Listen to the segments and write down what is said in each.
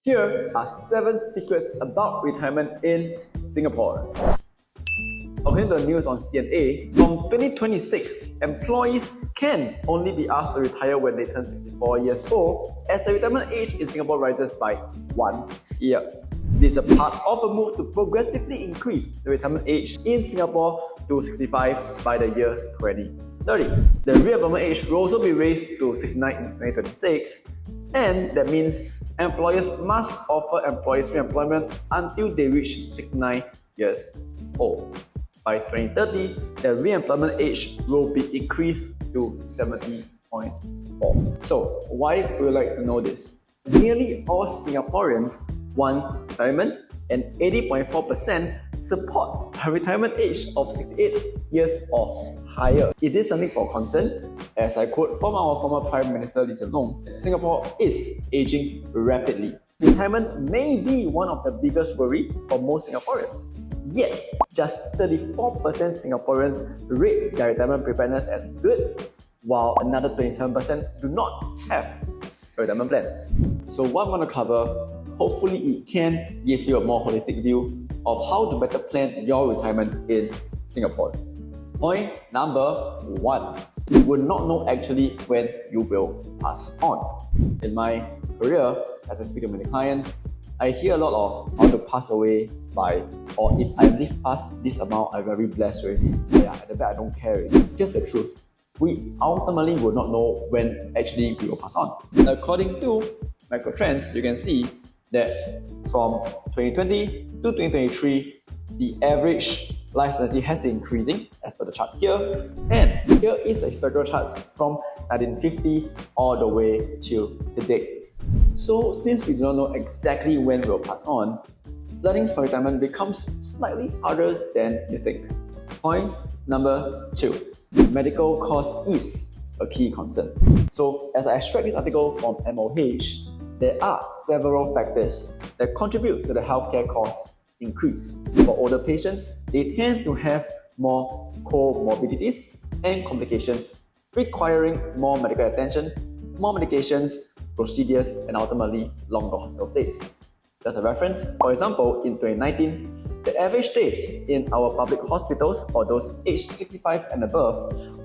Here are 7 secrets about retirement in Singapore. According to the news on CNA, from 2026, employees can only be asked to retire when they turn 64 years old, as the retirement age in Singapore rises by 1 year. This is a part of a move to progressively increase the retirement age in Singapore to 65 by the year 2030. The re-employment age will also be raised to 69 in 2026, and that means employers must offer employees re-employment until they reach 69 years old. By 2030, the re-employment age will be increased to 70.4. So, why would you like to know this? Nearly all Singaporeans want retirement, and 80.4% supports a retirement age of 68 years or higher. It is something for concern. As I quote from our former Prime Minister Lee Hsien-loong, Singapore is aging rapidly. Retirement may be one of the biggest worry for most Singaporeans. Yet, just 34% Singaporeans rate their retirement preparedness as good, while another 27% do not have a retirement plan. So what I'm going to cover, hopefully it can give you a more holistic view of how to better plan your retirement in Singapore. Point number 1. You will not know actually when you will pass on. In my career, as I speak to many clients, I hear a lot of how to pass away by, or if I live past this amount, I'm very blessed already. Yeah, at the back I don't care already. Here's the truth. We ultimately will not know when actually we will pass on. According to microtrends, you can see that from 2020 to 2023, the average life expectancy has been increasing as per the chart here. And here is a historical chart from 1950 all the way till today. So since we do not know exactly when we'll pass on, planning for retirement becomes slightly harder than you think. Point number 2. Medical cost is a key concern. So as I extract this article from MOH, there are several factors that contribute to the healthcare cost increase. For older patients, they tend to have more comorbidities and complications, requiring more medical attention, more medications, procedures, and ultimately longer hospital stays. As a reference, for example, in 2019, the average days in our public hospitals for those aged 65 and above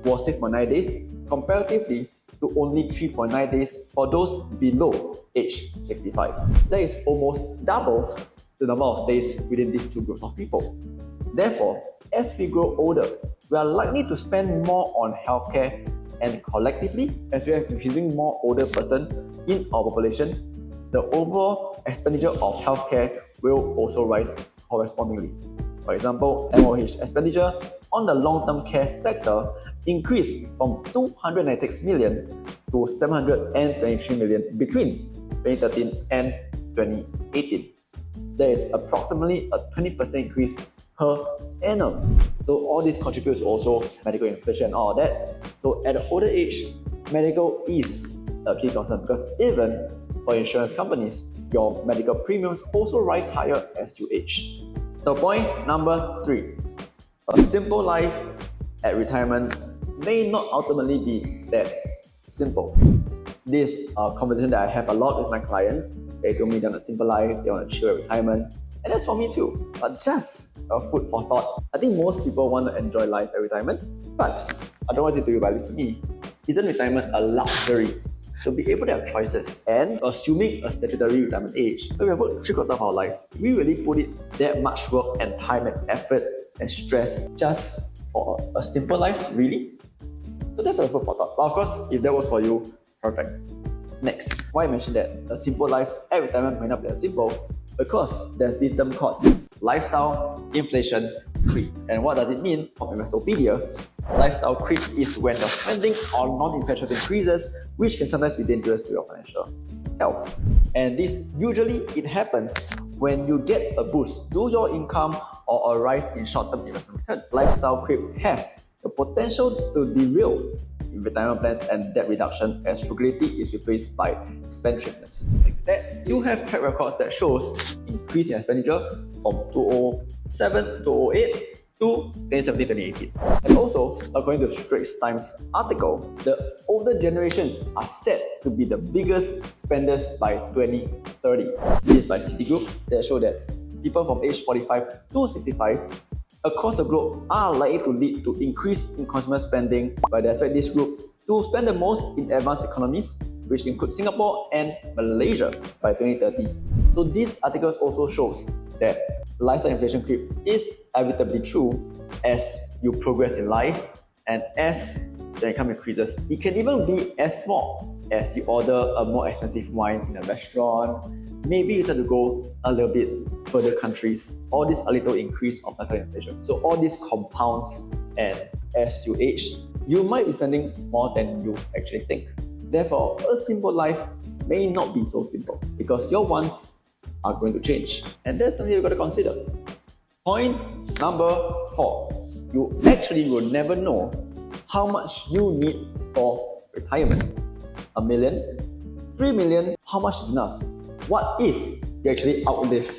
was 6.9 days, comparatively to only 3.9 days for those below age 65. That is almost double the number of days within these two groups of people. Therefore, as we grow older, we are likely to spend more on healthcare, and collectively, as we are increasing more older person in our population, the overall expenditure of healthcare will also rise correspondingly. For example, MOH expenditure on the long-term care sector increased from 296 million to 723 million between 2013 and 2018. There is approximately a 20% increase per annum. So all this contributes also medical inflation and all that. So at an older age, medical is a key concern because even for insurance companies, your medical premiums also rise higher as you age. So point number 3. A simple life at retirement may not ultimately be that simple. This is a conversation that I have a lot with my clients. They told me they want a simple life, they want to chill at retirement. And that's for me too. But just a food for thought. I think most people want to enjoy life at retirement, but I don't want it to you, at least to me, isn't retirement a luxury? To be able to have choices, and assuming a statutory retirement age, where we have worked 3/4 of our life, we really put it that much work and time and effort and stress just for a simple life, really? So that's a food for thought. But of course, if that was for you, perfect. Next, why I mentioned that a simple life at retirement may not be as simple, because there's this term called lifestyle inflation creep. And what does it mean? From Investopedia, lifestyle creep is when your spending on non-essentials increases, which can sometimes be dangerous to your financial health. And this usually it happens when you get a boost to your income or a rise in short-term investment return. Lifestyle creep has the potential to derail retirement plans and debt reduction as frugality is replaced by spendthriftiness. Stats, you have track records that shows increase in expenditure from 2007 to 2008 to to 2017-2018. And also, according to Straits Times article, the older generations are set to be the biggest spenders by 2030. This is by Citigroup that show that people from age 45 to 65 across the globe are likely to lead to increase in consumer spending, but they expect this group to spend the most in advanced economies, which include Singapore and Malaysia by 2030. So this article also shows that lifestyle inflation creep is inevitably true as you progress in life and as the income increases. It can even be as small as you order a more expensive wine in a restaurant. Maybe you start to go a little bit further countries. All this a little increase of lifestyle inflation. So all this compounds, and as you age, you might be spending more than you actually think. Therefore, a simple life may not be so simple because your wants are going to change. And that's something you've got to consider. Point number 4. You actually will never know how much you need for retirement. $1 million? $3 million? How much is enough? What if you actually outlive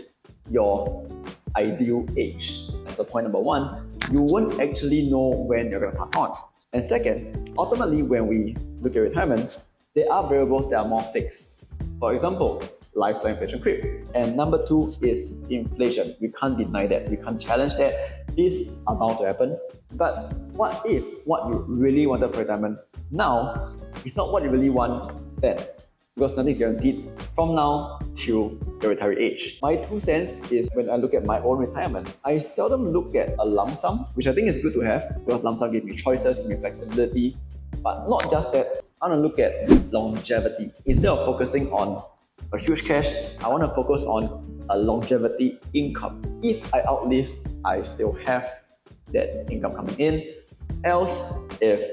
your ideal age? That's the point number 1. You won't actually know when you're going to pass on. And second, ultimately when we look at retirement, there are variables that are more fixed. For example, lifestyle inflation creep. And number 2 is inflation. We can't deny that. We can't challenge that. These are bound to happen. But what if what you really wanted for retirement now is not what you really want then? Because nothing is guaranteed from now till your retiree age. My 2 cents is when I look at my own retirement, I seldom look at a lump sum, which I think is good to have because lump sum gives me choices, gives me flexibility. But not just that, I want to look at longevity. Instead of focusing on a huge cash, I want to focus on a longevity income. If I outlive, I still have that income coming in. Else, if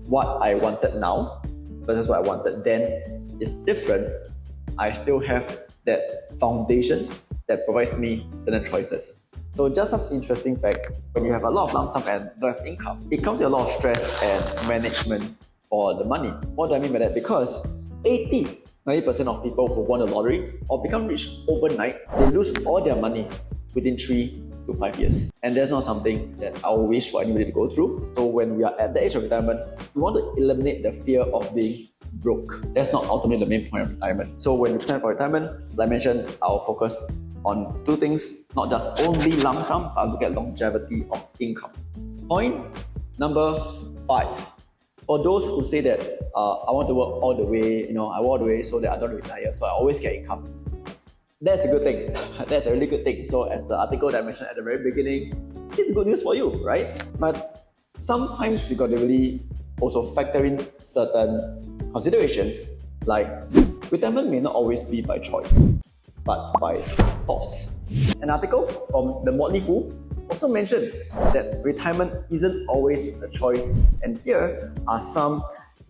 what I wanted now versus what I wanted then is different, I still have that foundation that provides me certain choices. So just some interesting fact, when you have a lot of lump sum and don't have income, it comes with a lot of stress and management for the money. What do I mean by that? Because 90% of people who won the lottery or become rich overnight, they lose all their money within 3 to 5 years. And that's not something that I would wish for anybody to go through. So when we are at the age of retirement, we want to eliminate the fear of being broke. That's not ultimately the main point of retirement. So when we plan for retirement, like I mentioned, I'll focus on 2 things, not just only lump sum, but look at longevity of income. Point number 5. For those who say that I want to work all the way, I work all the way so that I don't retire, so I always get income. That's a good thing. That's a really good thing. So as the article that I mentioned at the very beginning, it's good news for you, right? But sometimes we got to really also factor in certain considerations, like retirement may not always be by choice, but by force. An article from the Motley Fool also mentioned that retirement isn't always a choice, and here are some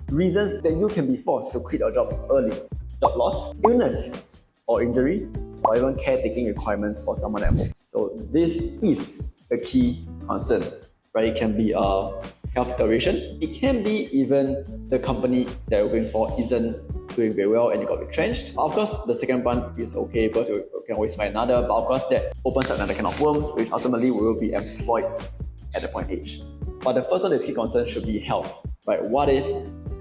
reasons that you can be forced to quit your job early. Job loss, illness or injury, or even caretaking requirements for someone at home. So this is a key concern, right? It can be a health deterioration. It can be even the company that you're going for isn't doing very well and you got retrenched. Of course, the second one is okay because you can always find another, but of course that opens up another can of worms, which ultimately will be employed at the point age. But the first one that's key concern should be health, right? What if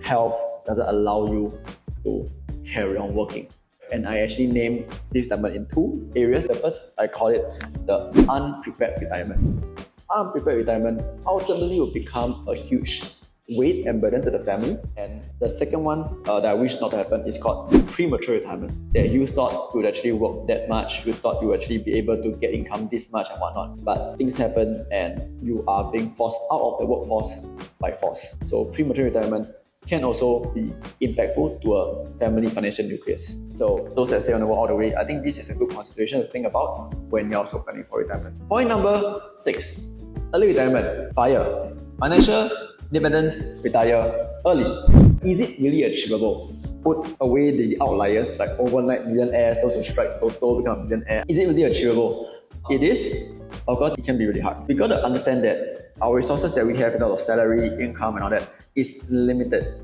health doesn't allow you to carry on working? And I actually named this retirement in 2 areas. The first, I call it the unprepared retirement. Unprepared retirement ultimately will become a huge weight and burden to the family. And the second one that I wish not to happen is called premature retirement. That you thought you would actually work that much, you thought you would actually be able to get income this much and whatnot. But things happen and you are being forced out of the workforce by force. So premature retirement can also be impactful to a family financial nucleus. So those that say on the work all the way, I think this is a good consideration to think about when you're also planning for retirement. Point number 6, early retirement. FIRE. Financial independence, retire early. Is it really achievable? Put away the outliers like overnight millionaires, those who strike Toto become millionaire. Is it really achievable? It is. Of course, it can be really hard. We got to understand that our resources that we have in terms of salary, income and all that is limited.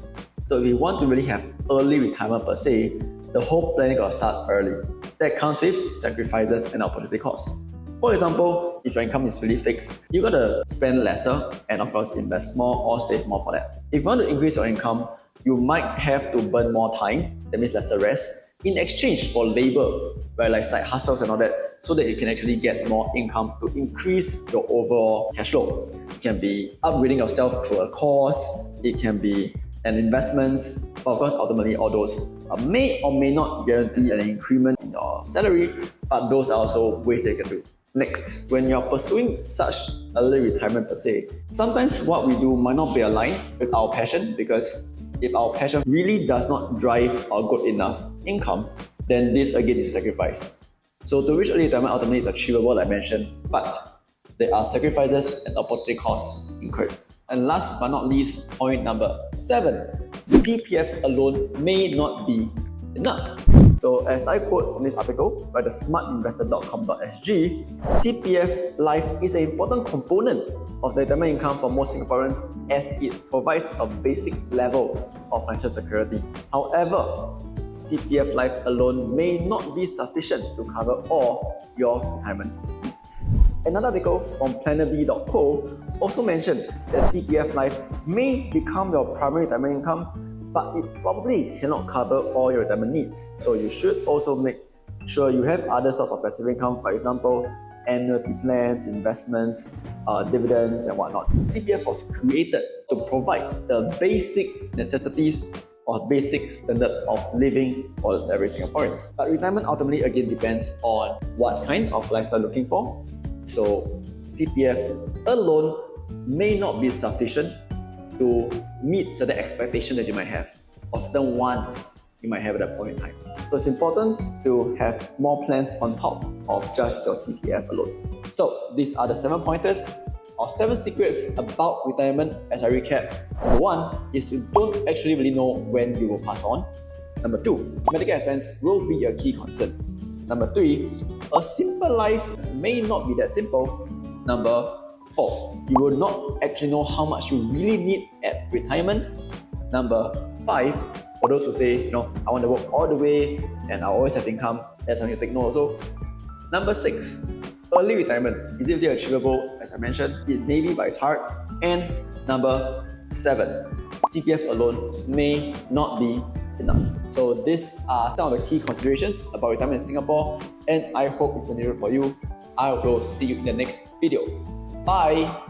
So if we want to really have early retirement per se, the whole planning got to start early. That comes with sacrifices and opportunity costs. For example, if your income is really fixed, you gotta spend lesser and of course invest more or save more for that. If you want to increase your income, you might have to burn more time, that means lesser rest, in exchange for labor, right, like side hustles and all that, so that you can actually get more income to increase your overall cash flow. It can be upgrading yourself through a course, it can be an investments, but of course ultimately all those may or may not guarantee an increment in your salary, but those are also ways that you can do. Next, when you're pursuing such early retirement per se, sometimes what we do might not be aligned with our passion, because if our passion really does not drive our good enough income, then this again is a sacrifice. So to reach early retirement ultimately is achievable, like I mentioned, but there are sacrifices and opportunity costs incurred. And last but not least, point number 7, CPF alone may not be enough. So as I quote from this article by the smartinvestor.com.sg, CPF Life is an important component of the retirement income for most Singaporeans, as it provides a basic level of financial security. However, CPF Life alone may not be sufficient to cover all your retirement needs. Another article from plannerb.co also mentioned that CPF Life may become your primary retirement income, but it probably cannot cover all your retirement needs. So you should also make sure you have other sources of passive income, for example, annuity plans, investments, dividends, and whatnot. CPF was created to provide the basic necessities or basic standard of living for the average Singaporeans. But retirement ultimately again depends on what kind of lifestyle you're looking for. So CPF alone may not be sufficient to meet certain expectations that you might have, or certain wants you might have at that point in time. So it's important to have more plans on top of just your CPF alone. So these are the 7 pointers or 7 secrets about retirement as I recap. Number 1 is you don't actually really know when you will pass on. Number 2, medical expense will be a key concern. Number 3, a simple life may not be that simple. Number 4, you will not actually know how much you really need at retirement. Number 5, for those who say, I want to work all the way and I always have income, that's something to take note also. Number 6, early retirement. Is it really achievable? As I mentioned, it may be, but it's hard. And number 7, CPF alone may not be enough. So these are some of the key considerations about retirement in Singapore, and I hope it's been useful for you. I will see you in the next video. Bye!